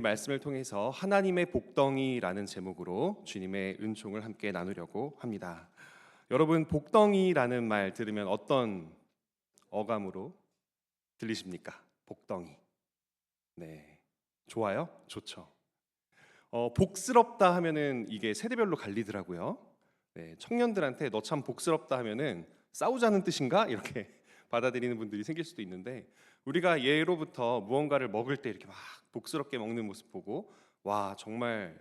말씀을 통해서 하나님의 복덩이라는 제목으로 주님의 은총을 함께 나누려고 합니다. 여러분, 복덩이라는 말 들으면 어떤 어감으로 들리십니까? 복덩이. 네, 좋아요? 좋죠. 복스럽다 하면은 이게 세대별로 갈리더라고요. 네, 청년들한테 너 참 복스럽다 하면은 싸우자는 뜻인가? 이렇게 받아들이는 분들이 생길 수도 있는데, 우리가 예로부터 무언가를 먹을 때 이렇게 막 복스럽게 먹는 모습 보고 와, 정말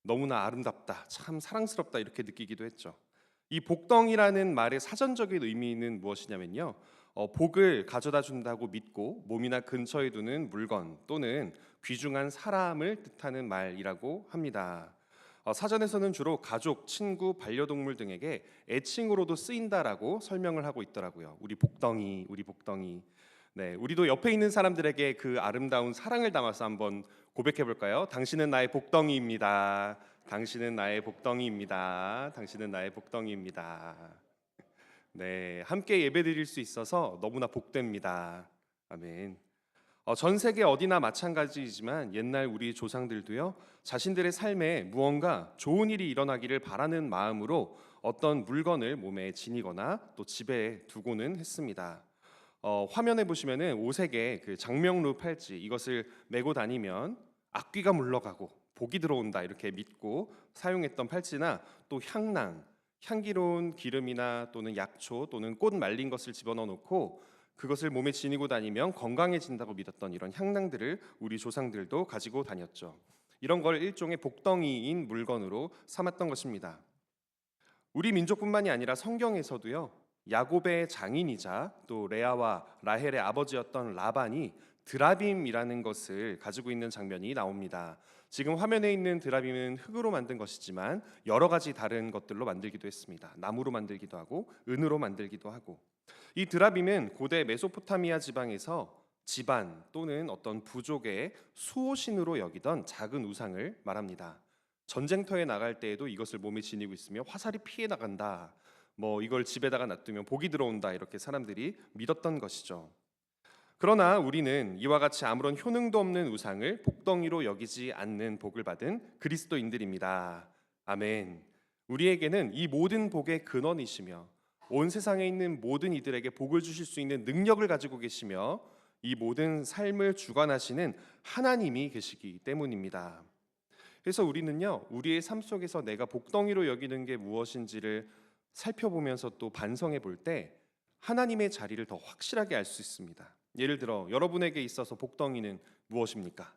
너무나 아름답다, 참 사랑스럽다 이렇게 느끼기도 했죠. 이 복덩이라는 말의 사전적인 의미는 무엇이냐면요, 복을 가져다 준다고 믿고 몸이나 근처에 두는 물건 또는 귀중한 사람을 뜻하는 말이라고 합니다. 사전에서는 주로 가족, 친구, 반려동물 등에게 애칭으로도 쓰인다라고 설명을 하고 있더라고요. 우리 복덩이, 우리 복덩이. 네, 우리도 옆에 있는 사람들에게 그 아름다운 사랑을 담아서 한번 고백해 볼까요? 당신은 나의 복덩이입니다. 당신은 나의 복덩이입니다. 당신은 나의 복덩이입니다. 네, 함께 예배드릴 수 있어서 너무나 복됩니다. 아멘. 전 세계 어디나 마찬가지이지만 옛날 우리 조상들도요, 자신들의 삶에 무언가 좋은 일이 일어나기를 바라는 마음으로 어떤 물건을 몸에 지니거나 또 집에 두고는 했습니다. 화면에 보시면은 오색의 그 장명루 팔찌, 이것을 메고 다니면 악귀가 물러가고 복이 들어온다 이렇게 믿고 사용했던 팔찌나 또 향낭, 향기로운 기름이나 또는 약초 또는 꽃 말린 것을 집어넣어 놓고 그것을 몸에 지니고 다니면 건강해진다고 믿었던 이런 향낭들을 우리 조상들도 가지고 다녔죠. 이런 걸 일종의 복덩이인 물건으로 삼았던 것입니다. 우리 민족뿐만이 아니라 성경에서도요, 야곱의 장인이자 또 레아와 라헬의 아버지였던 라반이 드라빔이라는 것을 가지고 있는 장면이 나옵니다. 지금 화면에 있는 드라빔은 흙으로 만든 것이지만 여러 가지 다른 것들로 만들기도 했습니다. 나무로 만들기도 하고 은으로 만들기도 하고. 이 드라빔은 고대 메소포타미아 지방에서 집안 또는 어떤 부족의 수호신으로 여기던 작은 우상을 말합니다. 전쟁터에 나갈 때에도 이것을 몸에 지니고 있으며 화살이 피해 나간다, 뭐 이걸 집에다가 놔두면 복이 들어온다, 이렇게 사람들이 믿었던 것이죠. 그러나 우리는 이와 같이 아무런 효능도 없는 우상을 복덩이로 여기지 않는 복을 받은 그리스도인들입니다. 아멘. 우리에게는 이 모든 복의 근원이시며 온 세상에 있는 모든 이들에게 복을 주실 수 있는 능력을 가지고 계시며 이 모든 삶을 주관하시는 하나님이 계시기 때문입니다. 그래서 우리는요, 우리의 삶 속에서 내가 복덩이로 여기는 게 무엇인지를 살펴보면서 또 반성해 볼 때 하나님의 자리를 더 확실하게 알 수 있습니다. 예를 들어 여러분에게 있어서 복덩이는 무엇입니까?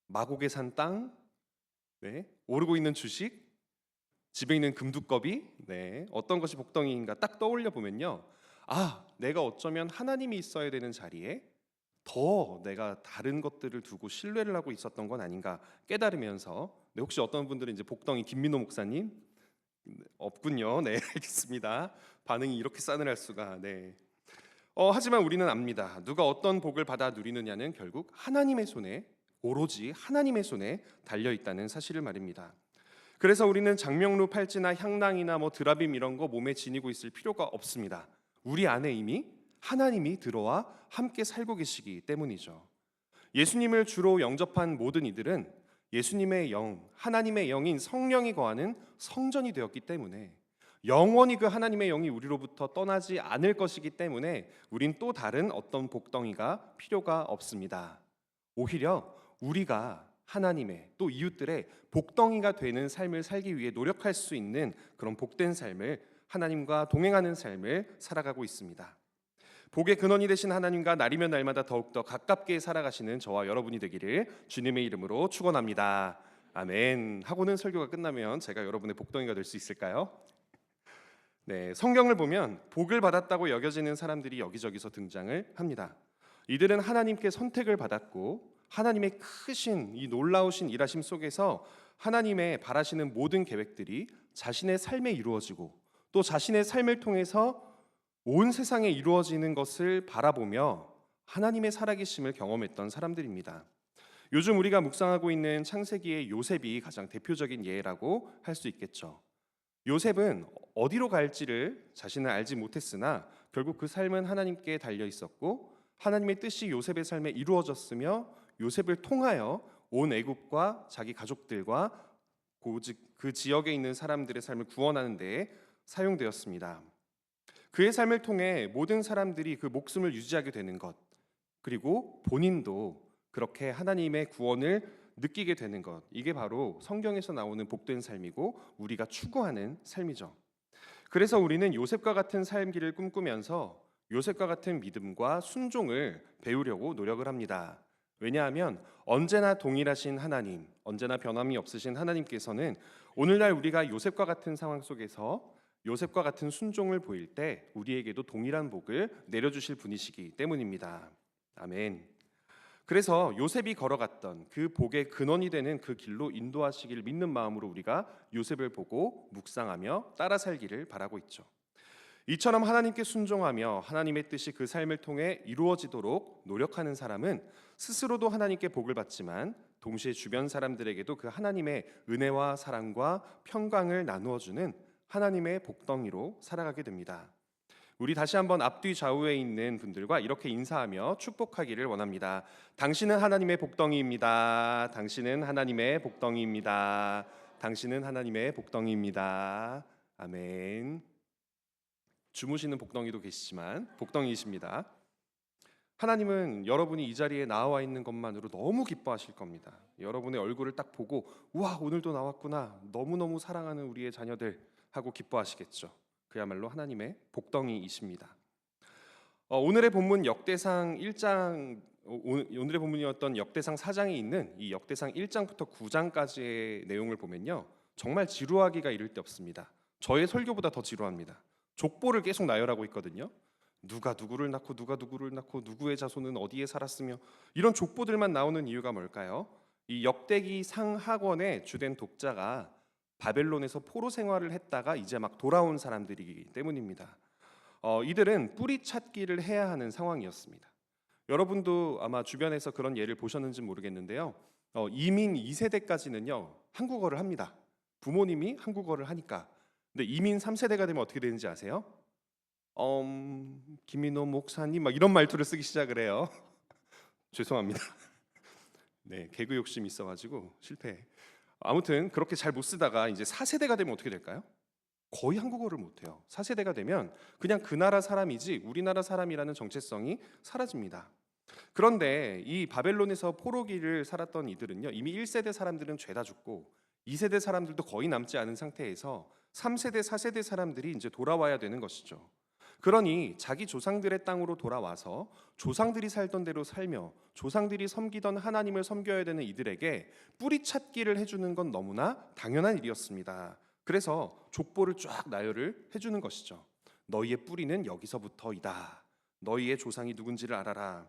마곡에 산 땅, 네, 오르고 있는 주식, 집에 있는 금두꺼비, 네, 어떤 것이 복덩이인가 딱 떠올려 보면요, 아, 내가 어쩌면 하나님이 있어야 되는 자리에 더 내가 다른 것들을 두고 신뢰를 하고 있었던 건 아닌가 깨달으면서. 네, 혹시 어떤 분들은 이제 복덩이 김민호 목사님 없군요. 네, 알겠습니다. 반응이 이렇게 싸늘할 수가. 네. 하지만 우리는 압니다. 누가 어떤 복을 받아 누리느냐는 결국 하나님의 손에, 오로지 하나님의 손에 달려 있다는 사실을 말입니다. 그래서 우리는 장명루 팔찌나 향낭이나 뭐 드라빔 이런 거 몸에 지니고 있을 필요가 없습니다. 우리 안에 이미 하나님이 들어와 함께 살고 계시기 때문이죠. 예수님을 주로 영접한 모든 이들은 예수님의 영, 하나님의 영인 성령이 거하는 성전이 되었기 때문에 영원히 그 하나님의 영이 우리로부터 떠나지 않을 것이기 때문에 우린 또 다른 어떤 복덩이가 필요가 없습니다. 오히려 우리가 하나님의 또 이웃들의 복덩이가 되는 삶을 살기 위해 노력할 수 있는 그런 복된 삶을, 하나님과 동행하는 삶을 살아가고 있습니다. 복의 근원이 되신 하나님과 날이면 날마다 더욱더 가깝게 살아가시는 저와 여러분이 되기를 주님의 이름으로 축원합니다. 아멘. 하고는 설교가 끝나면 제가 여러분의 복덩이가 될 수 있을까요? 네, 성경을 보면 복을 받았다고 여겨지는 사람들이 여기저기서 등장을 합니다. 이들은 하나님께 선택을 받았고 하나님의 크신 이 놀라우신 일하심 속에서 하나님의 바라시는 모든 계획들이 자신의 삶에 이루어지고 또 자신의 삶을 통해서 온 세상에 이루어지는 것을 바라보며 하나님의 살아계심을 경험했던 사람들입니다. 요즘 우리가 묵상하고 있는 창세기의 요셉이 가장 대표적인 예라고 할 수 있겠죠. 요셉은 어디로 갈지를 자신은 알지 못했으나 결국 그 삶은 하나님께 달려 있었고 하나님의 뜻이 요셉의 삶에 이루어졌으며 요셉을 통하여 온 애굽과 자기 가족들과 그 지역에 있는 사람들의 삶을 구원하는 데에 사용되었습니다. 그의 삶을 통해 모든 사람들이 그 목숨을 유지하게 되는 것, 그리고 본인도 그렇게 하나님의 구원을 느끼게 되는 것, 이게 바로 성경에서 나오는 복된 삶이고 우리가 추구하는 삶이죠. 그래서 우리는 요셉과 같은 삶기를 꿈꾸면서 요셉과 같은 믿음과 순종을 배우려고 노력을 합니다. 왜냐하면 언제나 동일하신 하나님, 언제나 변함이 없으신 하나님께서는 오늘날 우리가 요셉과 같은 상황 속에서 요셉과 같은 순종을 보일 때 우리에게도 동일한 복을 내려주실 분이시기 때문입니다. 아멘. 그래서 요셉이 걸어갔던 그 복의 근원이 되는 그 길로 인도하시기를 믿는 마음으로 우리가 요셉을 보고 묵상하며 따라 살기를 바라고 있죠. 이처럼 하나님께 순종하며 하나님의 뜻이 그 삶을 통해 이루어지도록 노력하는 사람은 스스로도 하나님께 복을 받지만 동시에 주변 사람들에게도 그 하나님의 은혜와 사랑과 평강을 나누어 주는 하나님의 복덩이로 살아가게 됩니다. 우리 다시 한번 앞뒤 좌우에 있는 분들과 이렇게 인사하며 축복하기를 원합니다. 당신은 하나님의 복덩이입니다. 당신은 하나님의 복덩이입니다. 당신은 하나님의 복덩이입니다. 아멘. 주무시는 복덩이도 계시지만 복덩이이십니다. 하나님은 여러분이 이 자리에 나와 있는 것만으로 너무 기뻐하실 겁니다. 여러분의 얼굴을 딱 보고 와, 오늘도 나왔구나, 너무너무 사랑하는 우리의 자녀들 하고 기뻐하시겠죠. 그야말로 하나님의 복덩이이십니다. 오늘의 본문 역대상 1장, 오늘의 본문이었던 역대상 4장이 있는 이 역대상 1장부터 9장까지의 내용을 보면요, 정말 지루하기가 이를 데 없습니다. 저의 설교보다 더 지루합니다. 족보를 계속 나열하고 있거든요. 누가 누구를 낳고 누가 누구를 낳고 누구의 자손은 어디에 살았으며, 이런 족보들만 나오는 이유가 뭘까요? 이 역대기 상하권의 주된 독자가 바벨론에서 포로 생활을 했다가 이제 막 돌아온 사람들이기 때문입니다. 이들은 뿌리 찾기를 해야 하는 상황이었습니다. 여러분도 아마 주변에서 그런 예를 보셨는지 모르겠는데요. 이민 2세대까지는요 한국어를 합니다. 부모님이 한국어를 하니까. 근데 이민 3세대가 되면 어떻게 되는지 아세요? 김민호 목사님 막 이런 말투를 쓰기 시작을 해요. 죄송합니다. 네, 개그 욕심이 있어가지고 실패. 아무튼 그렇게 잘 못 쓰다가 이제 4세대가 되면 어떻게 될까요? 거의 한국어를 못해요. 4세대가 되면 그냥 그 나라 사람이지 우리나라 사람이라는 정체성이 사라집니다. 그런데 이 바벨론에서 포로기를 살았던 이들은요, 이미 1세대 사람들은 죄다 죽고 2세대 사람들도 거의 남지 않은 상태에서 3세대, 4세대 사람들이 이제 돌아와야 되는 것이죠. 그러니 자기 조상들의 땅으로 돌아와서 조상들이 살던 대로 살며 조상들이 섬기던 하나님을 섬겨야 되는 이들에게 뿌리 찾기를 해주는 건 너무나 당연한 일이었습니다. 그래서 족보를 쫙 나열을 해주는 것이죠. 너희의 뿌리는 여기서부터이다. 너희의 조상이 누군지를 알아라.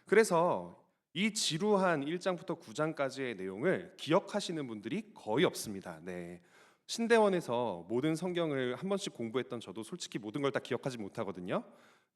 그래서 이 지루한 1장부터 9장까지의 내용을 기억하시는 분들이 거의 없습니다. 네. 신대원에서 모든 성경을 한 번씩 공부했던 저도 솔직히 모든 걸 다 기억하지 못하거든요.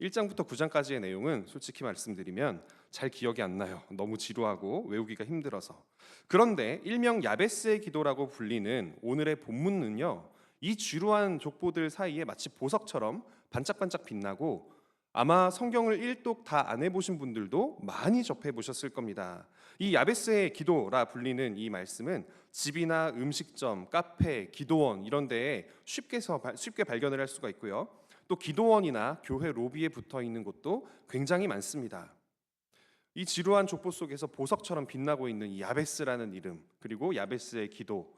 1장부터 9장까지의 내용은 솔직히 말씀드리면 잘 기억이 안 나요. 너무 지루하고 외우기가 힘들어서. 그런데 일명 야베스의 기도라고 불리는 오늘의 본문은요, 이 지루한 족보들 사이에 마치 보석처럼 반짝반짝 빛나고 아마 성경을 1독 다 안 해보신 분들도 많이 접해보셨을 겁니다. 이 야베스의 기도라 불리는 이 말씀은 집이나 음식점, 카페, 기도원 이런 데에 쉽게 발견을 할 수가 있고요. 또 기도원이나 교회 로비에 붙어 있는 곳도 굉장히 많습니다. 이 지루한 족보 속에서 보석처럼 빛나고 있는 이 야베스라는 이름, 그리고 야베스의 기도,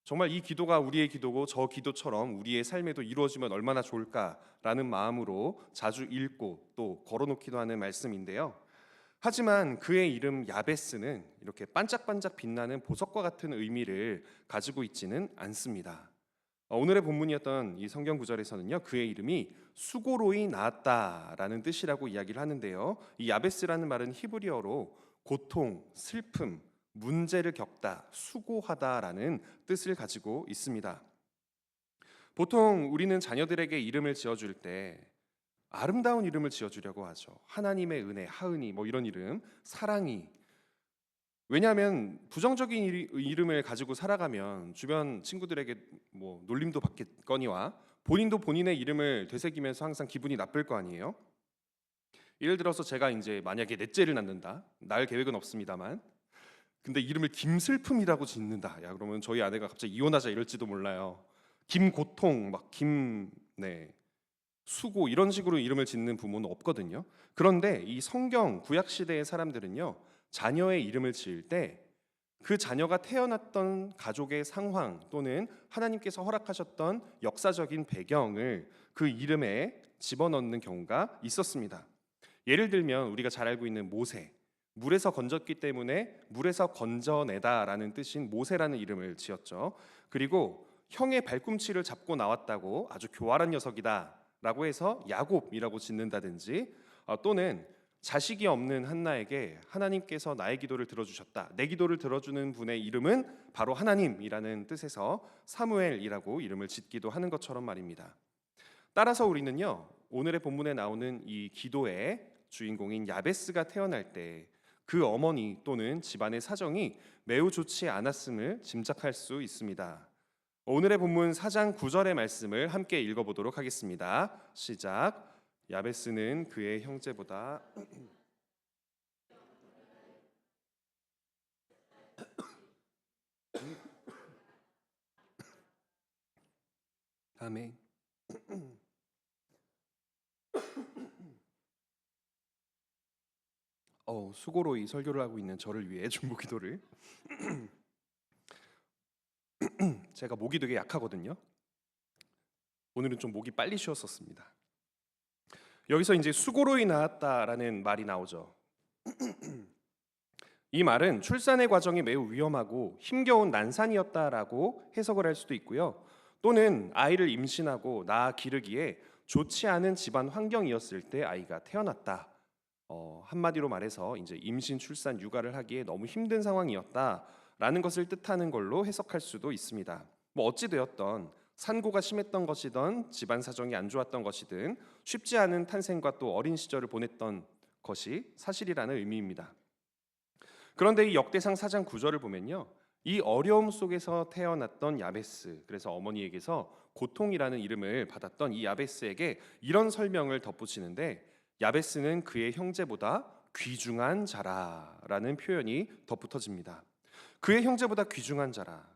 정말 이 기도가 우리의 기도고 저 기도처럼 우리의 삶에도 이루어지면 얼마나 좋을까라는 마음으로 자주 읽고 또 걸어놓기도 하는 말씀인데요. 하지만 그의 이름 야베스는 이렇게 반짝반짝 빛나는 보석과 같은 의미를 가지고 있지는 않습니다. 오늘의 본문이었던 이 성경 구절에서는요, 그의 이름이 수고로이 나았다라는 뜻이라고 이야기를 하는데요. 이 야베스라는 말은 히브리어로 고통, 슬픔, 문제를 겪다, 수고하다라는 뜻을 가지고 있습니다. 보통 우리는 자녀들에게 이름을 지어줄 때 아름다운 이름을 지어주려고 하죠. 하나님의 은혜, 하은이 뭐 이런 이름, 사랑이. 왜냐하면 부정적인 이름을 가지고 살아가면 주변 친구들에게 뭐 놀림도 받겠거니와 본인도 본인의 이름을 되새기면서 항상 기분이 나쁠 거 아니에요. 예를 들어서 제가 이제 만약에 넷째를 낳는다, 낳을 계획은 없습니다만, 근데 이름을 김슬픔이라고 짓는다. 야, 그러면 저희 아내가 갑자기 이혼하자 이럴지도 몰라요. 김고통, 네, 수고 이런 식으로 이름을 짓는 부모는 없거든요. 그런데 이 성경 구약 시대의 사람들은요, 자녀의 이름을 지을 때 그 자녀가 태어났던 가족의 상황 또는 하나님께서 허락하셨던 역사적인 배경을 그 이름에 집어넣는 경우가 있었습니다. 예를 들면 우리가 잘 알고 있는 모세, 물에서 건졌기 때문에 물에서 건져내다라는 뜻인 모세라는 이름을 지었죠. 그리고 형의 발꿈치를 잡고 나왔다고 아주 교활한 녀석이다라고 해서 야곱이라고 짓는다든지, 또는 자식이 없는 한나에게 하나님께서 나의 기도를 들어주셨다, 내 기도를 들어주는 분의 이름은 바로 하나님이라는 뜻에서 사무엘이라고 이름을 짓기도 하는 것처럼 말입니다. 따라서 우리는요, 오늘의 본문에 나오는 이 기도의 주인공인 야베스가 태어날 때 그 어머니 또는 집안의 사정이 매우 좋지 않았음을 짐작할 수 있습니다. 오늘의 본문 4장 9절의 말씀을 함께 읽어보도록 하겠습니다. 시작. 야베스는 그의 형제보다 아멘. 수고로 이 설교를 하고 있는 저를 위해 중보기도를 제가 목이 되게 약하거든요. 오늘은 좀 목이 빨리 쉬었었습니다. 여기서 이제 수고로이 낳았다라는 말이 나오죠. 이 말은 출산의 과정이 매우 위험하고 힘겨운 난산이었다라고 해석을 할 수도 있고요. 또는 아이를 임신하고 낳아 기르기에 좋지 않은 집안 환경이었을 때 아이가 태어났다. 한마디로 말해서 이제 임신, 출산, 육아를 하기에 너무 힘든 상황이었다라는 것을 뜻하는 걸로 해석할 수도 있습니다. 어찌 되었던 산고가 심했던 것이든 집안 사정이 안 좋았던 것이든 쉽지 않은 탄생과 또 어린 시절을 보냈던 것이 사실이라는 의미입니다. 그런데 이 역대상 4장 9절을 보면요, 이 어려움 속에서 태어났던 야베스, 그래서 어머니에게서 고통이라는 이름을 받았던 이 야베스에게 이런 설명을 덧붙이는데, 야베스는 그의 형제보다 귀중한 자라라는 표현이 덧붙어집니다. 그의 형제보다 귀중한 자라.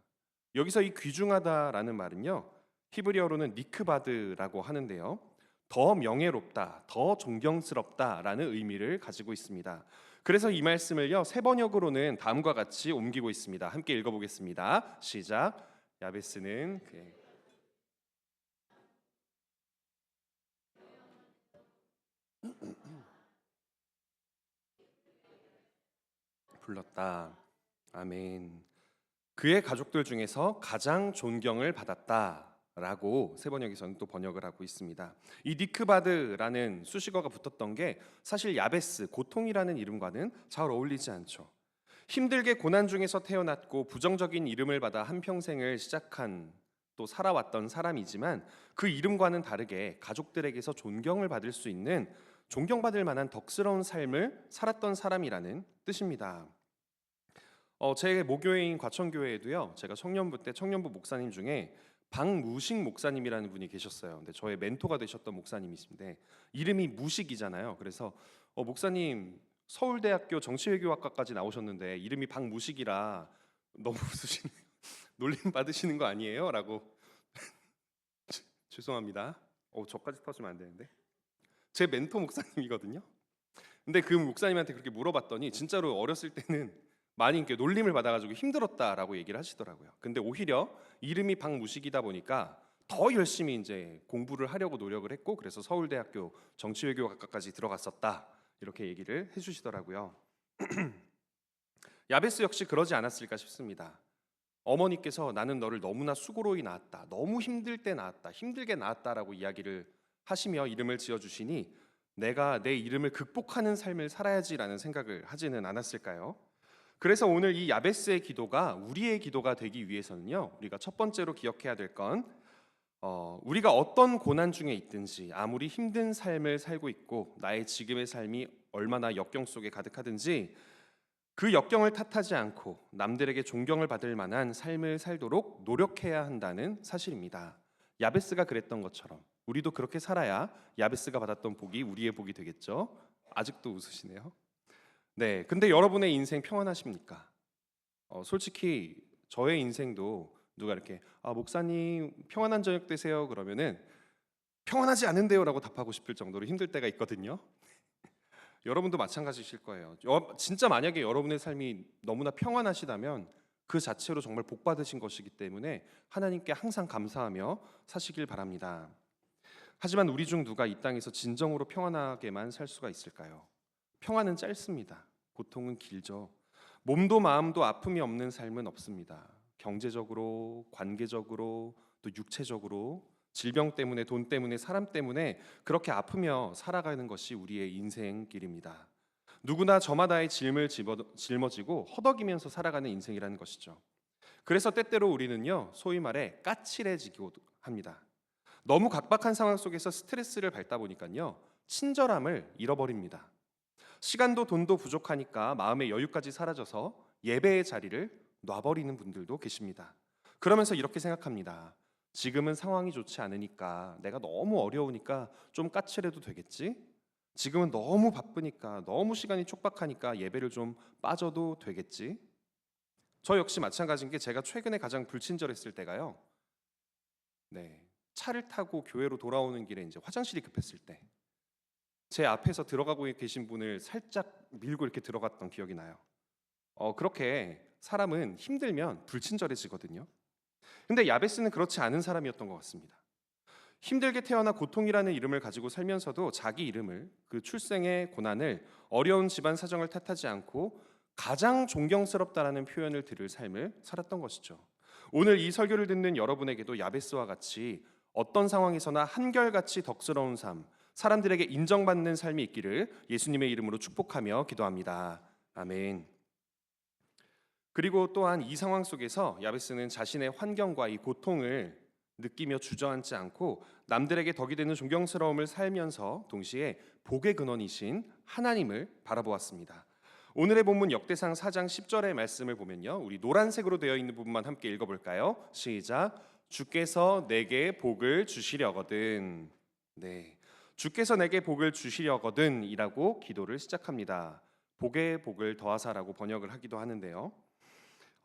여기서 이 귀중하다라는 말은요, 히브리어로는 니크바드라고 하는데요, 더 명예롭다, 더 존경스럽다라는 의미를 가지고 있습니다. 그래서 이 말씀을요, 세 번역으로는 다음과 같이 옮기고 있습니다. 함께 읽어보겠습니다. 시작. 야베스는 그의 불렀다. 아멘. 그의 가족들 중에서 가장 존경을 받았다라고 세 번역에서는 또 번역을 하고 있습니다. 이 니크바드라는 수식어가 붙었던 게 사실 야베스, 고통이라는 이름과는 잘 어울리지 않죠. 힘들게 고난 중에서 태어났고 부정적인 이름을 받아 한평생을 시작한 또 살아왔던 사람이지만 그 이름과는 다르게 가족들에게서 존경을 받을 수 있는, 존경받을 만한 덕스러운 삶을 살았던 사람이라는 뜻입니다. 제 모교회인 과천교회에도요, 제가 청년부 때 청년부 목사님 중에 박무식 목사님이라는 분이 계셨어요. 근데 저의 멘토가 되셨던 목사님이신데 이름이 무식이잖아요. 그래서 목사님 서울대학교 정치외교학과까지 나오셨는데 이름이 박무식이라 너무 웃으시네요. 놀림 받으시는 거 아니에요? 라고. 죄송합니다. 저까지 터지면 안 되는데. 제 멘토 목사님이거든요. 근데 그 목사님한테 그렇게 물어봤더니 진짜로 어렸을 때는 많이 이렇게 놀림을 받아가지고 힘들었다라고 얘기를 하시더라고요. 근데 오히려 이름이 박무식이다 보니까 더 열심히 이제 공부를 하려고 노력을 했고, 그래서 서울대학교 정치외교학과까지 들어갔었다, 이렇게 얘기를 해주시더라고요. 야베스 역시 그러지 않았을까 싶습니다. 어머니께서 나는 너를 너무나 수고로이 낳았다, 너무 힘들 때 낳았다, 힘들게 낳았다라고 이야기를 하시며 이름을 지어주시니 내가 내 이름을 극복하는 삶을 살아야지라는 생각을 하지는 않았을까요? 그래서 오늘 이 야베스의 기도가 우리의 기도가 되기 위해서는요, 우리가 첫 번째로 기억해야 될 건, 우리가 어떤 고난 중에 있든지, 아무리 힘든 삶을 살고 있고 나의 지금의 삶이 얼마나 역경 속에 가득하든지 그 역경을 탓하지 않고 남들에게 존경을 받을 만한 삶을 살도록 노력해야 한다는 사실입니다. 야베스가 그랬던 것처럼 우리도 그렇게 살아야 야베스가 받았던 복이 우리의 복이 되겠죠. 아직도 웃으시네요. 네, 근데 여러분의 인생 평안하십니까? 솔직히 저의 인생도 누가 이렇게 목사님 평안한 저녁 되세요 그러면은 평안하지 않은데요라고 답하고 싶을 정도로 힘들 때가 있거든요. 여러분도 마찬가지실 거예요. 진짜 만약에 여러분의 삶이 너무나 평안하시다면 그 자체로 정말 복 받으신 것이기 때문에 하나님께 항상 감사하며 사시길 바랍니다. 하지만 우리 중 누가 이 땅에서 진정으로 평안하게만 살 수가 있을까요? 평안은 짧습니다. 고통은 길죠. 몸도 마음도 아픔이 없는 삶은 없습니다. 경제적으로, 관계적으로, 또 육체적으로 질병 때문에, 돈 때문에, 사람 때문에 그렇게 아프며 살아가는 것이 우리의 인생길입니다. 누구나 저마다의 짊어지고 허덕이면서 살아가는 인생이라는 것이죠. 그래서 때때로 우리는요, 소위 말해 까칠해지기도 합니다. 너무 각박한 상황 속에서 스트레스를 밟다 보니까요, 친절함을 잃어버립니다. 시간도 돈도 부족하니까 마음의 여유까지 사라져서 예배의 자리를 놔버리는 분들도 계십니다. 그러면서 이렇게 생각합니다. 지금은 상황이 좋지 않으니까, 내가 너무 어려우니까 좀 까칠해도 되겠지? 지금은 너무 바쁘니까, 너무 시간이 촉박하니까 예배를 좀 빠져도 되겠지? 저 역시 마찬가지인 게, 제가 최근에 가장 불친절했을 때가요, 차를 타고 교회로 돌아오는 길에 이제 화장실이 급했을 때, 제 앞에서 들어가고 계신 분을 살짝 밀고 이렇게 들어갔던 기억이 나요. 그렇게 사람은 힘들면 불친절해지거든요. 근데 야베스는 그렇지 않은 사람이었던 것 같습니다. 힘들게 태어나 고통이라는 이름을 가지고 살면서도 자기 이름을, 그 출생의 고난을, 어려운 집안 사정을 탓하지 않고 가장 존경스럽다라는 표현을 들을 삶을 살았던 것이죠. 오늘 이 설교를 듣는 여러분에게도 야베스와 같이 어떤 상황에서나 한결같이 덕스러운 삶, 사람들에게 인정받는 삶이 있기를 예수님의 이름으로 축복하며 기도합니다. 아멘. 그리고 또한 이 상황 속에서 야베스는 자신의 환경과 이 고통을 느끼며 주저앉지 않고 남들에게 덕이 되는 존경스러움을 살면서 동시에 복의 근원이신 하나님을 바라보았습니다. 오늘의 본문 역대상 4장 10절의 말씀을 보면요, 우리 노란색으로 되어 있는 부분만 함께 읽어볼까요? 시작. 주께서 내게 복을 주시려거든. 주께서 내게 복을 주시려거든 이라고 기도를 시작합니다. 복에 복을 더하사라고 번역을 하기도 하는데요,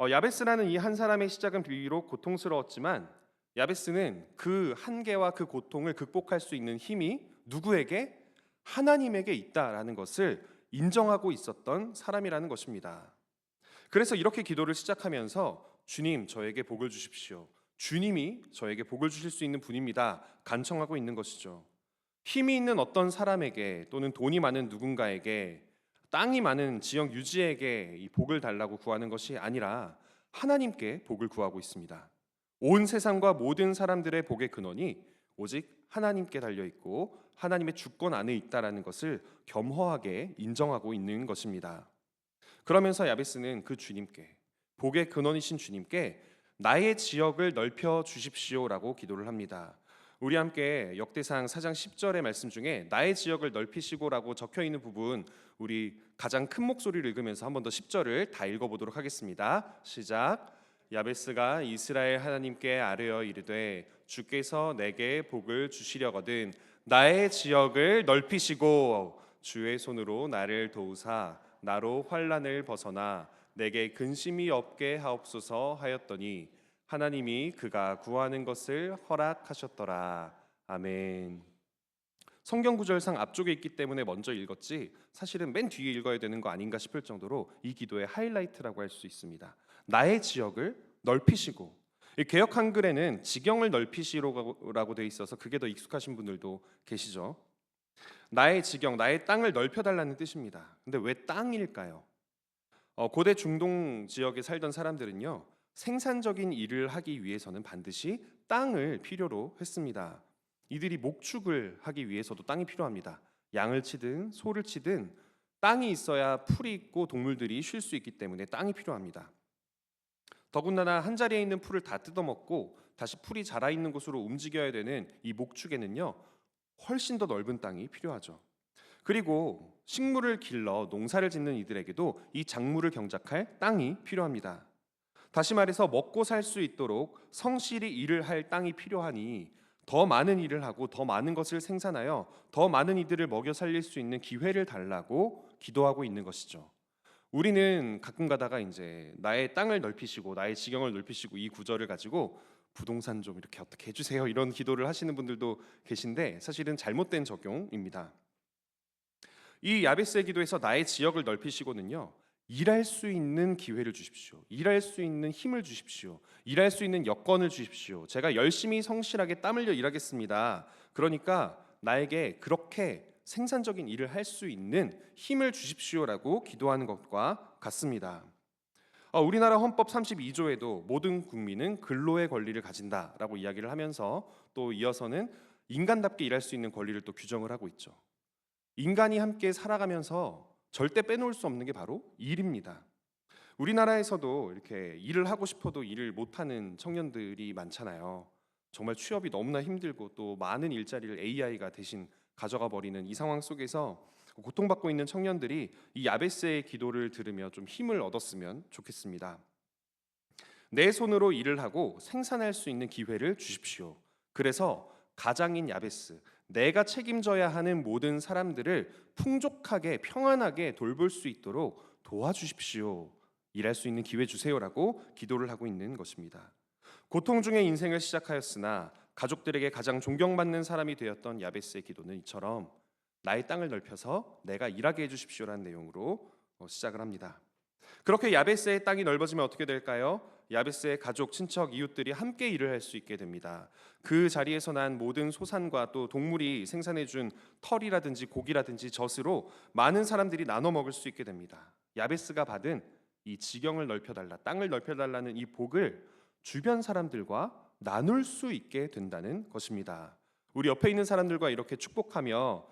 야베스라는 이 한 사람의 시작은 비록 고통스러웠지만 야베스는 그 한계와 그 고통을 극복할 수 있는 힘이 누구에게? 하나님에게 있다라는 것을 인정하고 있었던 사람이라는 것입니다. 그래서 이렇게 기도를 시작하면서 주님, 저에게 복을 주십시오. 주님이 저에게 복을 주실 수 있는 분입니다. 간청하고 있는 것이죠. 힘이 있는 어떤 사람에게 또는 돈이 많은 누군가에게, 땅이 많은 지역 유지에게 이 복을 달라고 구하는 것이 아니라 하나님께 복을 구하고 있습니다. 온 세상과 모든 사람들의 복의 근원이 오직 하나님께 달려 있고 하나님의 주권 안에 있다라는 것을 겸허하게 인정하고 있는 것입니다. 그러면서 야베스는 그 주님께, 복의 근원이신 주님께 나의 지역을 넓혀 주십시오라고 기도를 합니다. 우리 함께 역대상 4장 10절의 말씀 중에 나의 지역을 넓히시고라고 적혀 있는 부분, 우리 가장 큰 목소리를 읽으면서 한 번 더 10절을 다 읽어보도록 하겠습니다. 시작. 야베스가 이스라엘 하나님께 아뢰어 이르되 주께서 내게 복을 주시려거든 나의 지역을 넓히시고 주의 손으로 나를 도우사 나로 환난을 벗어나 내게 근심이 없게 하옵소서 하였더니 하나님이 그가 구하는 것을 허락하셨더라. 아멘. 성경 구절상 앞쪽에 있기 때문에 먼저 읽었지 사실은 맨 뒤에 읽어야 되는 거 아닌가 싶을 정도로 이 기도의 하이라이트라고 할 수 있습니다. 나의 지역을 넓히시고, 이 개역 한글에는 지경을 넓히시라고 돼 있어서 그게 더 익숙하신 분들도 계시죠. 나의 지경, 나의 땅을 넓혀달라는 뜻입니다. 근데 왜 땅일까요? 고대 중동 지역에 살던 사람들은요, 생산적인 일을 하기 위해서는 반드시 땅을 필요로 했습니다. 이들이 목축을 하기 위해서도 땅이 필요합니다. 양을 치든 소를 치든 땅이 있어야 풀이 있고 동물들이 쉴 수 있기 때문에 땅이 필요합니다. 더군다나 한 자리에 있는 풀을 다 뜯어먹고 다시 풀이 자라 있는 곳으로 움직여야 되는 이 목축에는요, 훨씬 더 넓은 땅이 필요하죠. 그리고 식물을 길러 농사를 짓는 이들에게도 이 작물을 경작할 땅이 필요합니다. 다시 말해서 먹고 살 수 있도록 성실히 일을 할 땅이 필요하니 더 많은 일을 하고 더 많은 것을 생산하여 더 많은 이들을 먹여 살릴 수 있는 기회를 달라고 기도하고 있는 것이죠. 우리는 가끔 가다가 이제 나의 땅을 넓히시고 나의 지경을 넓히시고 이 구절을 가지고 부동산 좀 이렇게 어떻게 해주세요 이런 기도를 하시는 분들도 계신데 사실은 잘못된 적용입니다. 이 야베스의 기도에서 나의 지역을 넓히시고는요, 일할 수 있는 기회를 주십시오. 일할 수 있는 힘을 주십시오. 일할 수 있는 여건을 주십시오. 제가 열심히 성실하게 땀 흘려 일하겠습니다. 그러니까 나에게 그렇게 생산적인 일을 할 수 있는 힘을 주십시오라고 기도하는 것과 같습니다. 우리나라 헌법 32조에도 모든 국민은 근로의 권리를 가진다라고 이야기를 하면서 또 이어서는 인간답게 일할 수 있는 권리를 또 규정을 하고 있죠. 인간이 함께 살아가면서 절대 빼놓을 수 없는 게 바로 일입니다. 우리나라에서도 이렇게 일을 하고 싶어도 일을 못하는 청년들이 많잖아요. 정말 취업이 너무나 힘들고 또 많은 일자리를 AI가 대신 가져가 버리는 이 상황 속에서 고통받고 있는 청년들이 이 야베스의 기도를 들으며 좀 힘을 얻었으면 좋겠습니다. 내 손으로 일을 하고 생산할 수 있는 기회를 주십시오. 그래서 가장인 야베스, 내가 책임져야 하는 모든 사람들을 풍족하게 평안하게 돌볼 수 있도록 도와주십시오. 일할 수 있는 기회 주세요라고 기도를 하고 있는 것입니다. 고통 중에 인생을 시작하였으나 가족들에게 가장 존경받는 사람이 되었던 야베스의 기도는 이처럼 나의 땅을 넓혀서 내가 일하게 해주십시오라는 내용으로 시작을 합니다. 그렇게 야베스의 땅이 넓어지면 어떻게 될까요? 야베스의 가족, 친척, 이웃들이 함께 일을 할 수 있게 됩니다. 그 자리에서 난 모든 소산과 또 동물이 생산해준 털이라든지 고기라든지 젖으로 많은 사람들이 나눠 먹을 수 있게 됩니다. 야베스가 받은 이 지경을 넓혀달라, 땅을 넓혀달라는 이 복을 주변 사람들과 나눌 수 있게 된다는 것입니다. 우리 옆에 있는 사람들과 이렇게 축복하며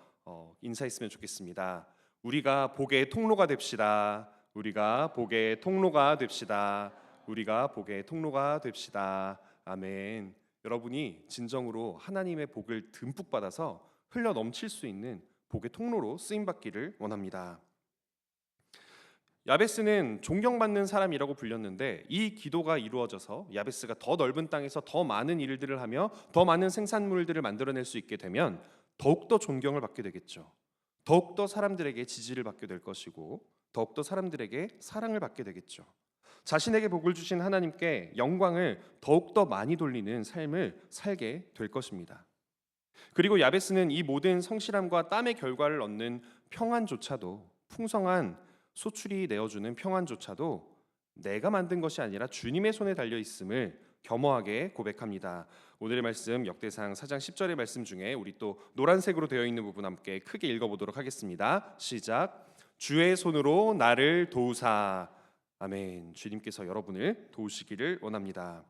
인사했으면 좋겠습니다. 우리가 복의 통로가 됩시다. 우리가 복의 통로가 됩시다. 우리가 복의 통로가 됩시다. 아멘. 여러분이 진정으로 하나님의 복을 듬뿍 받아서 흘러 넘칠 수 있는 복의 통로로 쓰임 받기를 원합니다. 야베스는 존경받는 사람이라고 불렸는데 이 기도가 이루어져서 야베스가 더 넓은 땅에서 더 많은 일들을 하며 더 많은 생산물들을 만들어낼 수 있게 되면 더욱더 존경을 받게 되겠죠. 더욱더 사람들에게 지지를 받게 될 것이고 더욱더 사람들에게 사랑을 받게 되겠죠. 자신에게 복을 주신 하나님께 영광을 더욱더 많이 돌리는 삶을 살게 될 것입니다. 그리고 야베스는 이 모든 성실함과 땀의 결과를 얻는 평안조차도, 풍성한 소출이 내어주는 평안조차도 내가 만든 것이 아니라 주님의 손에 달려 있음을 겸허하게 고백합니다. 오늘의 말씀 역대상 4장 10절의 말씀 중에 우리 또 노란색으로 되어 있는 부분 함께 크게 읽어보도록 하겠습니다. 시작. 주의 손으로 나를 도우사. 아멘. 주님께서 여러분을 도우시기를 원합니다.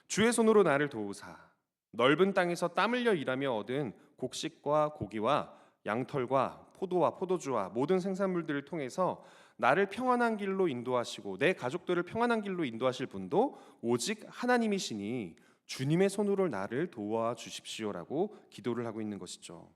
주의 손으로 나를 도우사. 넓은 땅에서 땀 흘려 일하며 얻은 곡식과 고기와 양털과 포도와 포도주와 모든 생산물들을 통해서 나를 평안한 길로 인도하시고 내 가족들을 평안한 길로 인도하실 분도 오직 하나님이시니 주님의 손으로 나를 도와주십시오라고 기도를 하고 있는 것이죠.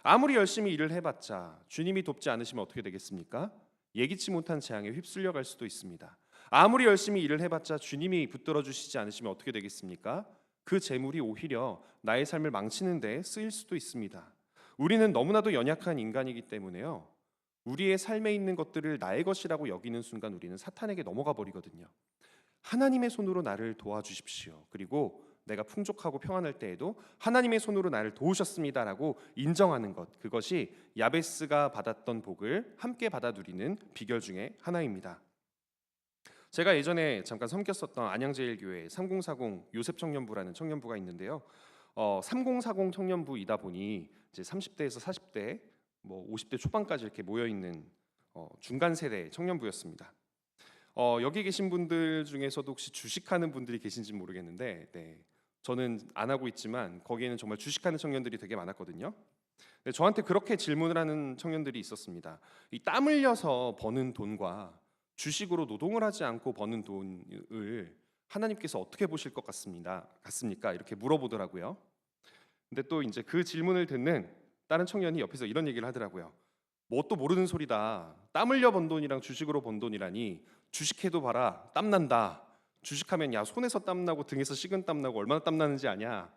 아무리 열심히 일을 해봤자 주님이 돕지 않으시면 어떻게 되겠습니까? 예기치 못한 재앙에 휩쓸려 갈 수도 있습니다. 아무리 열심히 일을 해봤자 주님이 붙들어 주시지 않으시면 어떻게 되겠습니까? 그 재물이 오히려 나의 삶을 망치는 데 쓰일 수도 있습니다. 우리는 너무나도 연약한 인간이기 때문에요. 우리의 삶에 있는 것들을 나의 것이라고 여기는 순간 우리는 사탄에게 넘어가 버리거든요. 하나님의 손으로 나를 도와주십시오. 그리고 내가 풍족하고 평안할 때에도 하나님의 손으로 나를 도우셨습니다라고 인정하는 것, 그것이 야베스가 받았던 복을 함께 받아 누리는 비결 중에 하나입니다. 제가 예전에 잠깐 섬겼었던 안양제일교회 3040 요셉 청년부라는 청년부가 있는데요. 3040 청년부이다 보니 이제 30대에서 40대, 뭐 50대 초반까지 이렇게 모여 있는 중간 세대 청년부였습니다. 여기 계신 분들 중에서도 혹시 주식하는 분들이 계신지 모르겠는데, 네, 저는 안 하고 있지만 거기에는 정말 주식하는 청년들이 되게 많았거든요. 네, 저한테 그렇게 질문을 하는 청년들이 있었습니다. 이 땀 흘려서 버는 돈과 주식으로 노동을 하지 않고 버는 돈을 하나님께서 어떻게 보실 것 같습니까? 이렇게 물어보더라고요. 근데 또 이제 그 질문을 듣는 다른 청년이 옆에서 이런 얘기를 하더라고요. 뭐 또 모르는 소리다. 땀 흘려 번 돈이랑 주식으로 번 돈이라니, 주식해도 봐라 땀 난다. 주식하면 야 손에서 땀 나고 등에서 식은 땀 나고 얼마나 땀 나는지 아냐?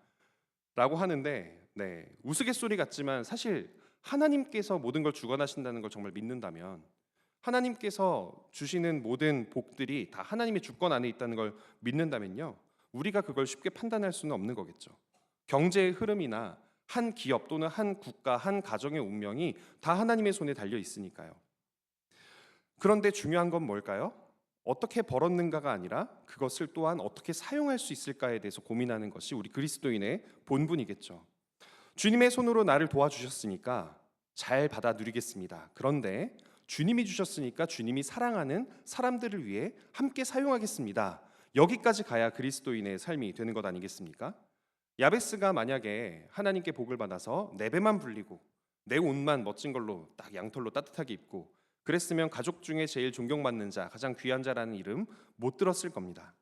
라고 하는데, 네, 우스갯소리 같지만 사실 하나님께서 모든 걸 주관하신다는 걸 정말 믿는다면 하나님께서 주시는 모든 복들이 다 하나님의 주권 안에 있다는 걸 믿는다면요, 우리가 그걸 쉽게 판단할 수는 없는 거겠죠. 경제의 흐름이나 한 기업 또는 한 국가, 한 가정의 운명이 다 하나님의 손에 달려 있으니까요. 그런데 중요한 건 뭘까요? 어떻게 벌었는가가 아니라 그것을 또한 어떻게 사용할 수 있을까에 대해서 고민하는 것이 우리 그리스도인의 본분이겠죠. 주님의 손으로 나를 도와주셨으니까 잘 받아 누리겠습니다. 그런데 주님이 주셨으니까 주님이 사랑하는 사람들을 위해 함께 사용하겠습니다. 여기까지 가야 그리스도인의 삶이 되는 것 아니겠습니까? 야베스가 만약에 하나님께 복을 받아서 내 배만 불리고 내 옷만 멋진 걸로 딱 양털로 따뜻하게 입고 그랬으면 가족 중에 제일 존경받는 자, 가장 귀한 자라는 이름 못 들었을 겁니다.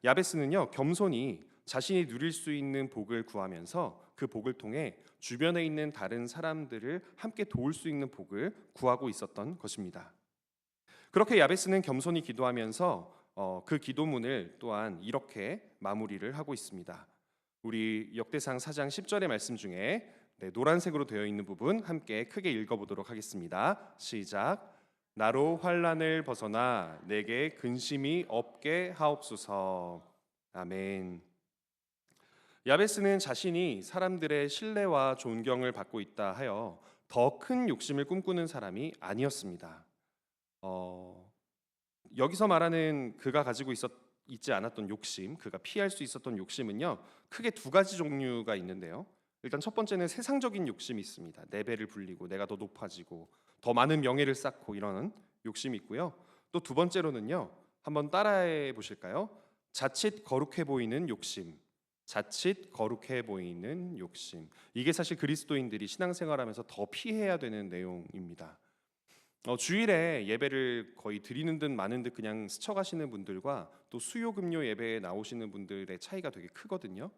야베스는요, 겸손히 자신이 누릴 수 있는 복을 구하면서 그 복을 통해 주변에 있는 다른 사람들을 함께 도울 수 있는 복을 구하고 있었던 것입니다. 그렇게 야베스는 겸손히 기도하면서 그 기도문을 또한 이렇게 마무리를 하고 있습니다. 우리 역대상 4장 10절의 말씀 중에 노란색으로 되어 있는 부분 함께 크게 읽어보도록 하겠습니다. 시작. 나로 환난을 벗어나 내게 근심이 없게 하옵소서. 아멘. 야베스는 자신이 사람들의 신뢰와 존경을 받고 있다 하여 더 큰 욕심을 꿈꾸는 사람이 아니었습니다. 여기서 말하는 그가 가지고 있지 않았던 욕심, 그가 피할 수 있었던 욕심은요, 크게 두 가지 종류가 있는데요. 일단 첫 번째는 세상적인 욕심이 있습니다. 내 배를 불리고 내가 더 높아지고 더 많은 명예를 쌓고 이러는 욕심이 있고요. 또 두 번째로는요, 한번 따라해 보실까요? 자칫 거룩해 보이는 욕심. 자칫 거룩해 보이는 욕심. 이게 사실 그리스도인들이 신앙생활하면서 더 피해야 되는 내용입니다. 주일에 예배를 거의 드리는 듯 마는 듯 그냥 스쳐가시는 분들과 또 수요 금요 예배에 나오시는 분들의 차이가 되게 크거든요.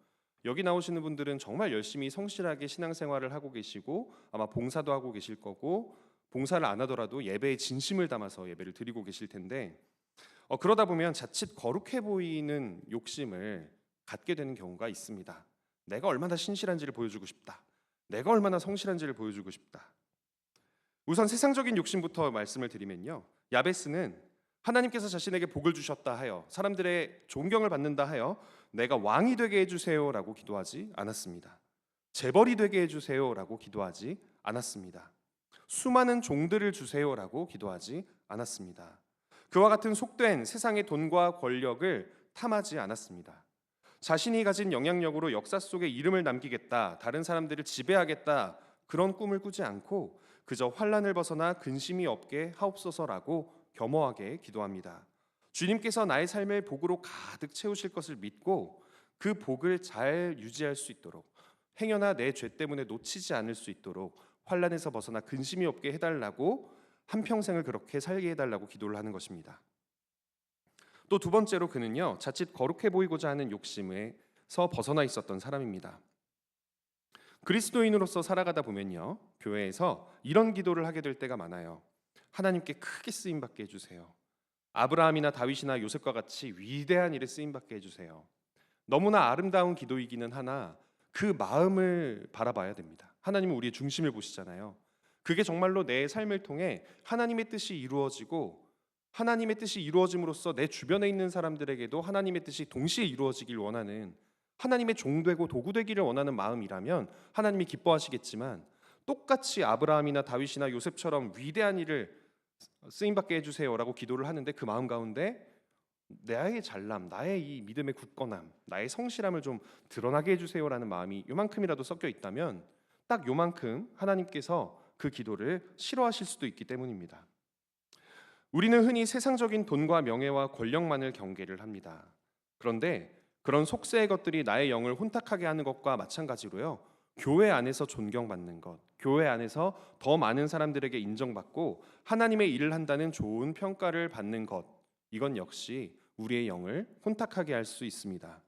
여기 나오시는 분들은 정말 열심히 성실하게 신앙생활을 하고 계시고 아마 봉사도 하고 계실 거고, 봉사를 안 하더라도 예배에 진심을 담아서 예배를 드리고 계실 텐데, 그러다 보면 자칫 거룩해 보이는 욕심을 갖게 되는 경우가 있습니다. 내가 얼마나 신실한지를 보여주고 싶다. 내가 얼마나 성실한지를 보여주고 싶다. 우선 세상적인 욕심부터 말씀을 드리면요, 야베스는 하나님께서 자신에게 복을 주셨다 하여 사람들의 존경을 받는다 하여 내가 왕이 되게 해주세요라고 기도하지 않았습니다. 재벌이 되게 해주세요라고 기도하지 않았습니다. 수많은 종들을 주세요라고 기도하지 않았습니다. 그와 같은 속된 세상의 돈과 권력을 탐하지 않았습니다. 자신이 가진 영향력으로 역사 속에 이름을 남기겠다, 다른 사람들을 지배하겠다, 그런 꿈을 꾸지 않고 그저 환난을 벗어나 근심이 없게 하옵소서라고 겸허하게 기도합니다. 주님께서 나의 삶을 복으로 가득 채우실 것을 믿고 그 복을 잘 유지할 수 있도록, 행여나 내 죄 때문에 놓치지 않을 수 있도록 환난에서 벗어나 근심이 없게 해달라고, 한평생을 그렇게 살게 해달라고 기도를 하는 것입니다. 또 두 번째로 그는요, 자칫 거룩해 보이고자 하는 욕심에서 벗어나 있었던 사람입니다. 그리스도인으로서 살아가다 보면요, 교회에서 이런 기도를 하게 될 때가 많아요. 하나님께 크게 쓰임받게 해주세요. 아브라함이나 다윗이나 요셉과 같이 위대한 일에 쓰임받게 해주세요. 너무나 아름다운 기도이기는 하나 그 마음을 바라봐야 됩니다. 하나님은 우리의 중심을 보시잖아요. 그게 정말로 내 삶을 통해 하나님의 뜻이 이루어지고, 하나님의 뜻이 이루어짐으로써 내 주변에 있는 사람들에게도 하나님의 뜻이 동시에 이루어지길 원하는, 하나님의 종되고 도구 되기를 원하는 마음이라면 하나님이 기뻐하시겠지만, 똑같이 아브라함이나 다윗이나 요셉처럼 위대한 일을 쓰임받게 해주세요라고 기도를 하는데 그 마음 가운데 나의 잘남, 나의 이 믿음의 굳건함, 나의 성실함을 좀 드러나게 해주세요라는 마음이 요만큼이라도 섞여 있다면 딱 요만큼 하나님께서 그 기도를 싫어하실 수도 있기 때문입니다. 우리는 흔히 세상적인 돈과 명예와 권력만을 경계를 합니다. 그런데 그런 속세의 것들이 나의 영을 혼탁하게 하는 것과 마찬가지로요, 교회 안에서 존경받는 것, 교회 안에서 더 많은 사람들에게 인정받고 하나님의 일을 한다는 좋은 평가를 받는 것, 이건 역시 우리의 영을 혼탁하게 할 수 있습니다.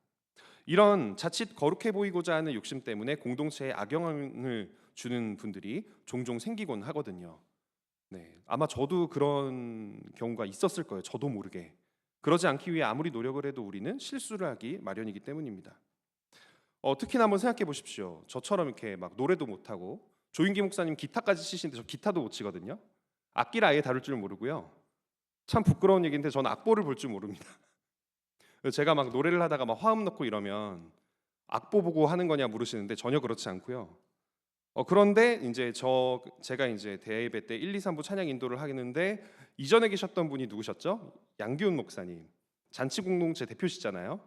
이런 자칫 거룩해 보이고자 하는 욕심 때문에 공동체에 악영향을 주는 분들이 종종 생기곤 하거든요. 아마 저도 그런 경우가 있었을 거예요. 저도 모르게. 그러지 않기 위해 아무리 노력을 해도 우리는 실수를 하기 마련이기 때문입니다. 특히나 한번 생각해 보십시오. 저처럼 이렇게 막 노래도 못하고, 조인기 목사님 기타까지 치시는데 저 기타도 못 치거든요. 악기를 아예 다룰 줄 모르고요. 참 부끄러운 얘기인데 저는 악보를 볼 줄 모릅니다. 제가 막 노래를 하다가 막 화음 넣고 이러면 악보 보고 하는 거냐 물으시는데 전혀 그렇지 않고요. 그런데 이제 제가 이제 대예배 때 1, 2, 3부 찬양 인도를 하겠는데 이전에 계셨던 분이 누구셨죠? 양기훈 목사님. 잔치 공동체 대표시잖아요.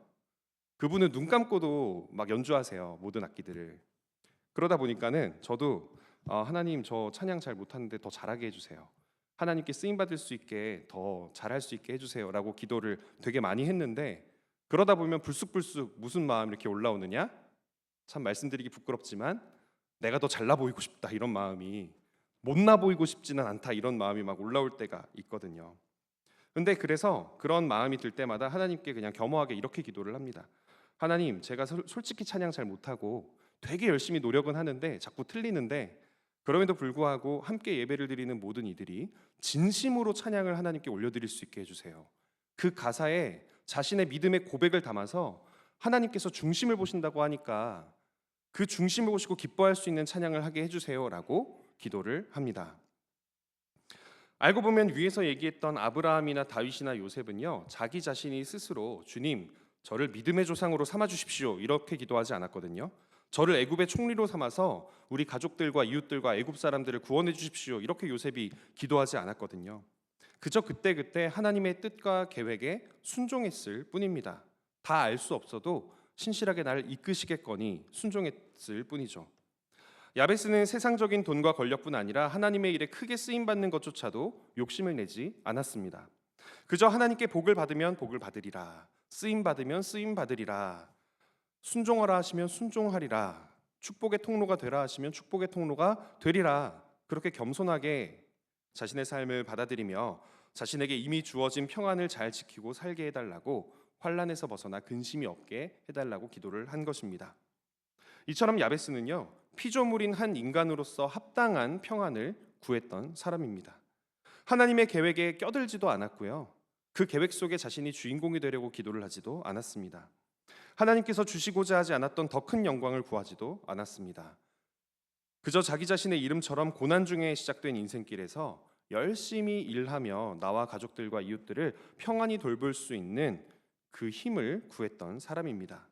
그분은 눈 감고도 막 연주하세요. 모든 악기들을. 그러다 보니까는 저도 하나님 저 찬양 잘 못하는데 더 잘하게 해주세요. 하나님께 쓰임 받을 수 있게 더 잘할 수 있게 해주세요라고 기도를 되게 많이 했는데 그러다 보면 불쑥불쑥 무슨 마음 이렇게 올라오느냐? 참 말씀드리기 부끄럽지만 내가 더 잘나 보이고 싶다 이런 마음이 못나 보이고 싶지는 않다 이런 마음이 막 올라올 때가 있거든요. 근데 그래서 그런 마음이 들 때마다 하나님께 그냥 겸허하게 이렇게 기도를 합니다. 하나님, 제가 솔직히 찬양 잘 못하고 되게 열심히 노력은 하는데 자꾸 틀리는데 그럼에도 불구하고 함께 예배를 드리는 모든 이들이 진심으로 찬양을 하나님께 올려드릴 수 있게 해주세요. 그 가사에 자신의 믿음의 고백을 담아서 하나님께서 중심을 보신다고 하니까 그 중심을 보시고 기뻐할 수 있는 찬양을 하게 해주세요라고 기도를 합니다. 알고 보면 위에서 얘기했던 아브라함이나 다윗이나 요셉은요, 자기 자신이 스스로 주님, 저를 믿음의 조상으로 삼아 주십시오 이렇게 기도하지 않았거든요. 저를 애굽의 총리로 삼아서 우리 가족들과 이웃들과 애굽 사람들을 구원해 주십시오 이렇게 요셉이 기도하지 않았거든요. 그저 그때그때 하나님의 뜻과 계획에 순종했을 뿐입니다. 다 알 수 없어도 신실하게 나를 이끄시겠거니 순종했을 뿐이죠. 야베스는 세상적인 돈과 권력뿐 아니라 하나님의 일에 크게 쓰임 받는 것조차도 욕심을 내지 않았습니다. 그저 하나님께 복을 받으면 복을 받으리라, 쓰임 받으면 쓰임 받으리라, 순종하라 하시면 순종하리라, 축복의 통로가 되라 하시면 축복의 통로가 되리라, 그렇게 겸손하게 자신의 삶을 받아들이며 자신에게 이미 주어진 평안을 잘 지키고 살게 해달라고, 환난에서 벗어나 근심이 없게 해달라고 기도를 한 것입니다. 이처럼 야베스는요, 피조물인 한 인간으로서 합당한 평안을 구했던 사람입니다. 하나님의 계획에 껴들지도 않았고요, 그 계획 속에 자신이 주인공이 되려고 기도를 하지도 않았습니다. 하나님께서 주시고자 하지 않았던 더 큰 영광을 구하지도 않았습니다. 그저 자기 자신의 이름처럼 고난 중에 시작된 인생길에서 열심히 일하며 나와 가족들과 이웃들을 평안히 돌볼 수 있는 그 힘을 구했던 사람입니다.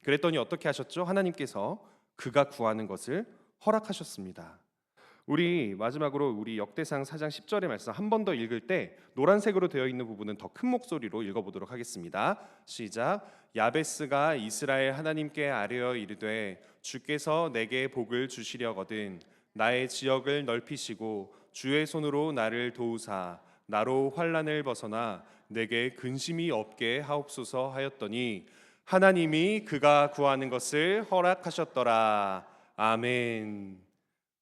그랬더니 어떻게 하셨죠? 하나님께서 그가 구하는 것을 허락하셨습니다. 우리 마지막으로 우리 역대상 4장 10절의 말씀 한 번 더 읽을 때 노란색으로 되어 있는 부분은 더 큰 목소리로 읽어보도록 하겠습니다. 시작. 야베스가 이스라엘 하나님께 아뢰어 이르되 주께서 내게 복을 주시려거든 나의 지역을 넓히시고 주의 손으로 나를 도우사 나로 환난을 벗어나 내게 근심이 없게 하옵소서 하였더니 하나님이 그가 구하는 것을 허락하셨더라. 아멘.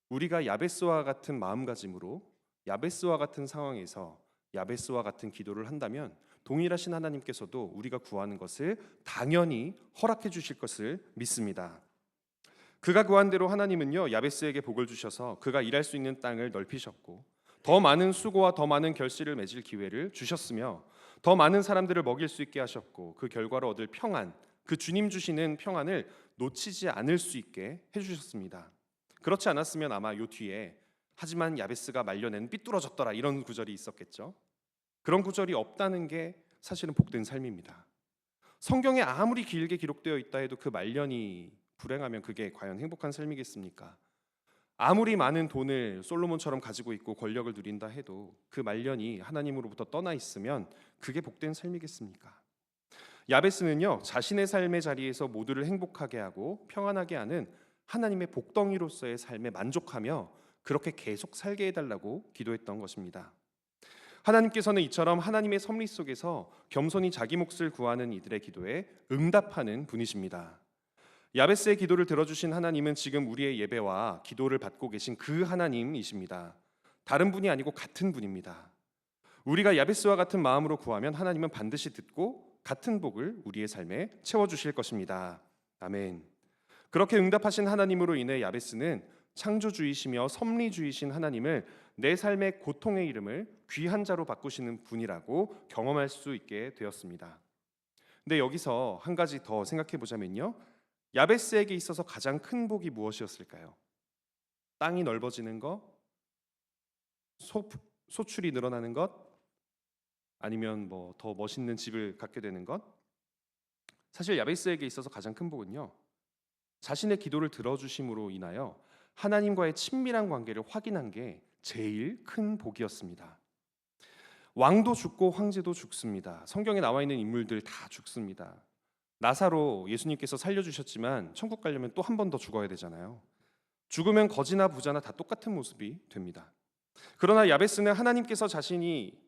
우리가 야베스와 같은 마음가짐으로 야베스와 같은 상황에서 야베스와 같은 기도를 한다면 동일하신 하나님께서도 우리가 구하는 것을 당연히 허락해 주실 것을 믿습니다. 그가 구한 대로 하나님은요, 야베스에게 복을 주셔서 그가 일할 수 있는 땅을 넓히셨고 더 많은 수고와 더 많은 결실을 맺을 기회를 주셨으며 더 많은 사람들을 먹일 수 있게 하셨고 그 결과로 얻을 평안, 그 주님 주시는 평안을 놓치지 않을 수 있게 해주셨습니다. 그렇지 않았으면 아마 요 뒤에 하지만 야베스가 말려낸 삐뚤어졌더라 이런 구절이 있었겠죠. 그런 구절이 없다는 게 사실은 복된 삶입니다. 성경에 아무리 길게 기록되어 있다 해도 그 말년이 불행하면 그게 과연 행복한 삶이겠습니까? 아무리 많은 돈을 솔로몬처럼 가지고 있고 권력을 누린다 해도 그 말년이 하나님으로부터 떠나 있으면 그게 복된 삶이겠습니까? 야베스는요, 자신의 삶의 자리에서 모두를 행복하게 하고 평안하게 하는 하나님의 복덩이로서의 삶에 만족하며 그렇게 계속 살게 해달라고 기도했던 것입니다. 하나님께서는 이처럼 하나님의 섭리 속에서 겸손히 자기 몫을 구하는 이들의 기도에 응답하는 분이십니다. 야베스의 기도를 들어주신 하나님은 지금 우리의 예배와 기도를 받고 계신 그 하나님이십니다. 다른 분이 아니고 같은 분입니다. 우리가 야베스와 같은 마음으로 구하면 하나님은 반드시 듣고 같은 복을 우리의 삶에 채워주실 것입니다. 아멘. 그렇게 응답하신 하나님으로 인해 야베스는 창조주이시며 섭리주이신 하나님을 내 삶의 고통의 이름을 귀한 자로 바꾸시는 분이라고 경험할 수 있게 되었습니다. 근데 여기서 한 가지 더 생각해 보자면요, 야베스에게 있어서 가장 큰 복이 무엇이었을까요? 땅이 넓어지는 거, 소출이 늘어나는 것, 아니면 뭐 더 멋있는 집을 갖게 되는 것. 사실 야베스에게 있어서 가장 큰 복은요, 자신의 기도를 들어주심으로 인하여 하나님과의 친밀한 관계를 확인한 게 제일 큰 복이었습니다. 왕도 죽고 황제도 죽습니다. 성경에 나와 있는 인물들 다 죽습니다. 나사로 예수님께서 살려주셨지만 천국 가려면 또 한 번 더 죽어야 되잖아요. 죽으면 거지나 부자나 다 똑같은 모습이 됩니다. 그러나 야베스는 하나님께서 자신이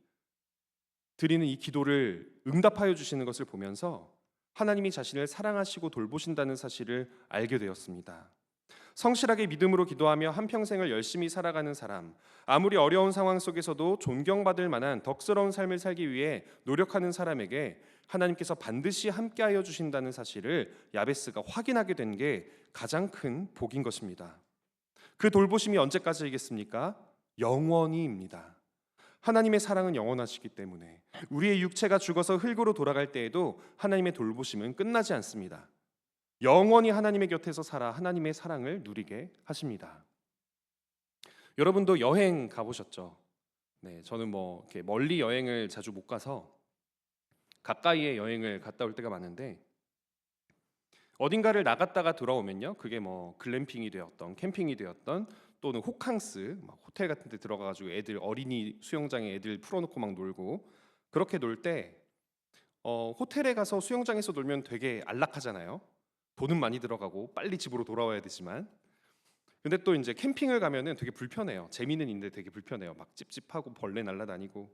드리는 이 기도를 응답하여 주시는 것을 보면서 하나님이 자신을 사랑하시고 돌보신다는 사실을 알게 되었습니다. 성실하게 믿음으로 기도하며 한평생을 열심히 살아가는 사람, 아무리 어려운 상황 속에서도 존경받을 만한 덕스러운 삶을 살기 위해 노력하는 사람에게 하나님께서 반드시 함께하여 주신다는 사실을 야베스가 확인하게 된 게 가장 큰 복인 것입니다. 그 돌보심이 언제까지이겠습니까? 영원히입니다. 하나님의 사랑은 영원하시기 때문에 우리의 육체가 죽어서 흙으로 돌아갈 때에도 하나님의 돌보심은 끝나지 않습니다. 영원히 하나님의 곁에서 살아 하나님의 사랑을 누리게 하십니다. 여러분도 여행 가보셨죠? 네, 저는 뭐 이렇게 멀리 여행을 자주 못 가서 가까이에 여행을 갔다 올 때가 많은데, 어딘가를 나갔다가 돌아오면요, 그게 뭐 글램핑이 되었던 캠핑이 되었던 또는 호캉스 막 호텔 같은 데 들어가가지고 애들 어린이 수영장에 애들 풀어놓고 막 놀고, 그렇게 놀 때 호텔에 가서 수영장에서 놀면 되게 안락하잖아요. 돈은 많이 들어가고 빨리 집으로 돌아와야 되지만, 근데 또 이제 캠핑을 가면은 되게 불편해요. 재미는 있는데 되게 불편해요. 막 찝찝하고 벌레 날아다니고.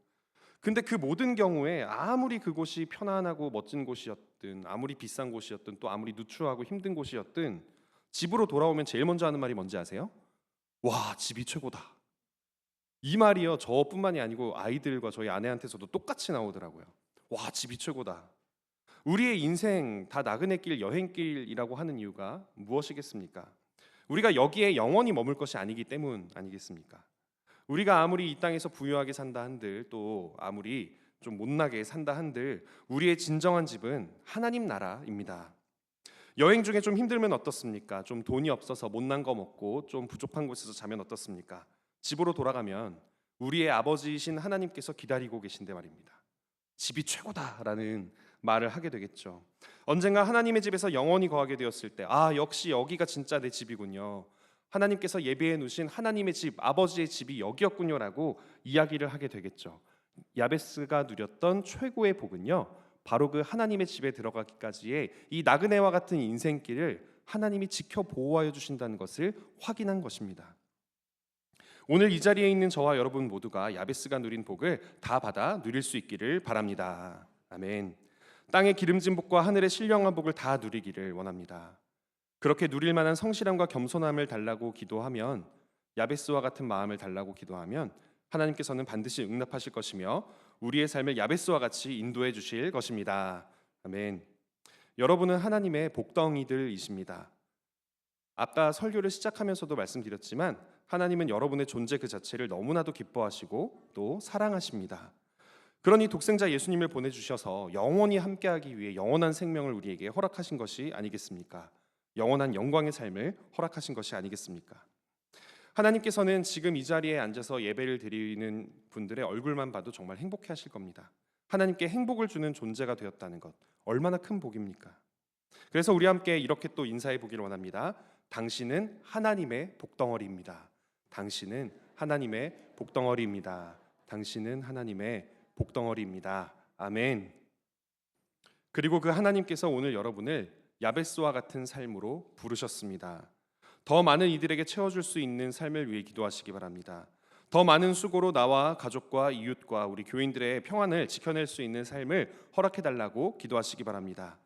근데 그 모든 경우에 아무리 그곳이 편안하고 멋진 곳이었든, 아무리 비싼 곳이었든, 또 아무리 누추하고 힘든 곳이었든, 집으로 돌아오면 제일 먼저 하는 말이 뭔지 아세요? 와, 집이 최고다. 이 말이요, 저뿐만이 아니고 아이들과 저희 아내한테서도 똑같이 나오더라고요. 와, 집이 최고다. 우리의 인생 다 나그네 길, 여행길이라고 하는 이유가 무엇이겠습니까? 우리가 여기에 영원히 머물 것이 아니기 때문 아니겠습니까? 우리가 아무리 이 땅에서 부유하게 산다 한들, 또 아무리 좀 못나게 산다 한들, 우리의 진정한 집은 하나님 나라입니다. 여행 중에 좀 힘들면 어떻습니까? 좀 돈이 없어서 못난 거 먹고 좀 부족한 곳에서 자면 어떻습니까? 집으로 돌아가면 우리의 아버지이신 하나님께서 기다리고 계신데 말입니다. 집이 최고다라는 말을 하게 되겠죠. 언젠가 하나님의 집에서 영원히 거하게 되었을 때, 아, 역시 여기가 진짜 내 집이군요. 하나님께서 예비해 놓으신 하나님의 집, 아버지의 집이 여기였군요라고 이야기를 하게 되겠죠. 야베스가 누렸던 최고의 복은요, 바로 그 하나님의 집에 들어가기까지의 이 나그네와 같은 인생길을 하나님이 지켜 보호하여 주신다는 것을 확인한 것입니다. 오늘 이 자리에 있는 저와 여러분 모두가 야베스가 누린 복을 다 받아 누릴 수 있기를 바랍니다. 아멘. 땅의 기름진 복과 하늘의 신령한 복을 다 누리기를 원합니다. 그렇게 누릴 만한 성실함과 겸손함을 달라고 기도하면, 야베스와 같은 마음을 달라고 기도하면 하나님께서는 반드시 응답하실 것이며 우리의 삶을 야베스와 같이 인도해 주실 것입니다. 아멘. 여러분은 하나님의 복덩이들이십니다. 아까 설교를 시작하면서도 말씀드렸지만 하나님은 여러분의 존재 그 자체를 너무나도 기뻐하시고 또 사랑하십니다. 그러니 독생자 예수님을 보내주셔서 영원히 함께하기 위해 영원한 생명을 우리에게 허락하신 것이 아니겠습니까? 영원한 영광의 삶을 허락하신 것이 아니겠습니까? 하나님께서는 지금 이 자리에 앉아서 예배를 드리는 분들의 얼굴만 봐도 정말 행복해 하실 겁니다. 하나님께 행복을 주는 존재가 되었다는 것, 얼마나 큰 복입니까? 그래서 우리 함께 이렇게 또 인사해 보기를 원합니다. 당신은 하나님의 복덩어리입니다. 당신은 하나님의 복덩어리입니다. 당신은 하나님의 복덩어리입니다. 아멘. 그리고 그 하나님께서 오늘 여러분을 야베스와 같은 삶으로 부르셨습니다. 더 많은 이들에게 채워줄 수 있는 삶을 위해 기도하시기 바랍니다. 더 많은 수고로 나와 가족과 이웃과 우리 교인들의 평안을 지켜낼 수 있는 삶을 허락해달라고 기도하시기 바랍니다.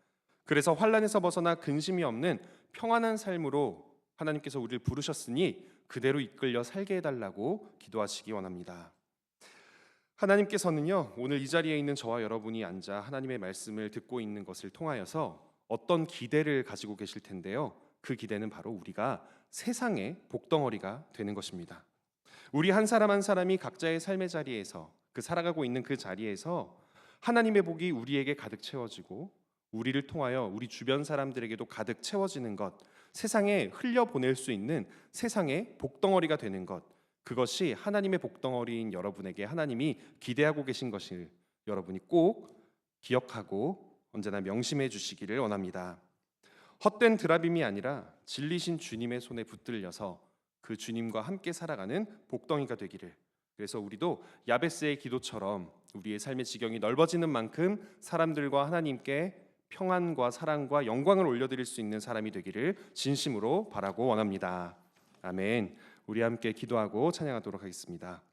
그래서 환난에서 벗어나 근심이 없는 평안한 삶으로 하나님께서 우리를 부르셨으니 그대로 이끌려 살게 해달라고 기도하시기 원합니다. 하나님께서는요, 오늘 이 자리에 있는 저와 여러분이 앉아 하나님의 말씀을 듣고 있는 것을 통하여서 어떤 기대를 가지고 계실 텐데요, 그 기대는 바로 우리가 세상의 복덩어리가 되는 것입니다. 우리 한 사람 한 사람이 각자의 삶의 자리에서, 그 살아가고 있는 그 자리에서 하나님의 복이 우리에게 가득 채워지고 우리를 통하여 우리 주변 사람들에게도 가득 채워지는 것, 세상에 흘려보낼 수 있는 세상의 복덩어리가 되는 것, 그것이 하나님의 복덩어리인 여러분에게 하나님이 기대하고 계신 것을 여러분이 꼭 기억하고 언제나 명심해 주시기를 원합니다. 헛된 드라빔이 아니라 진리신 주님의 손에 붙들려서 그 주님과 함께 살아가는 복덩이가 되기를. 그래서 우리도 야베스의 기도처럼 우리의 삶의 지경이 넓어지는 만큼 사람들과 하나님께 평안과 사랑과 영광을 올려드릴 수 있는 사람이 되기를 진심으로 바라고 원합니다. 아멘. 우리 함께 기도하고 찬양하도록 하겠습니다.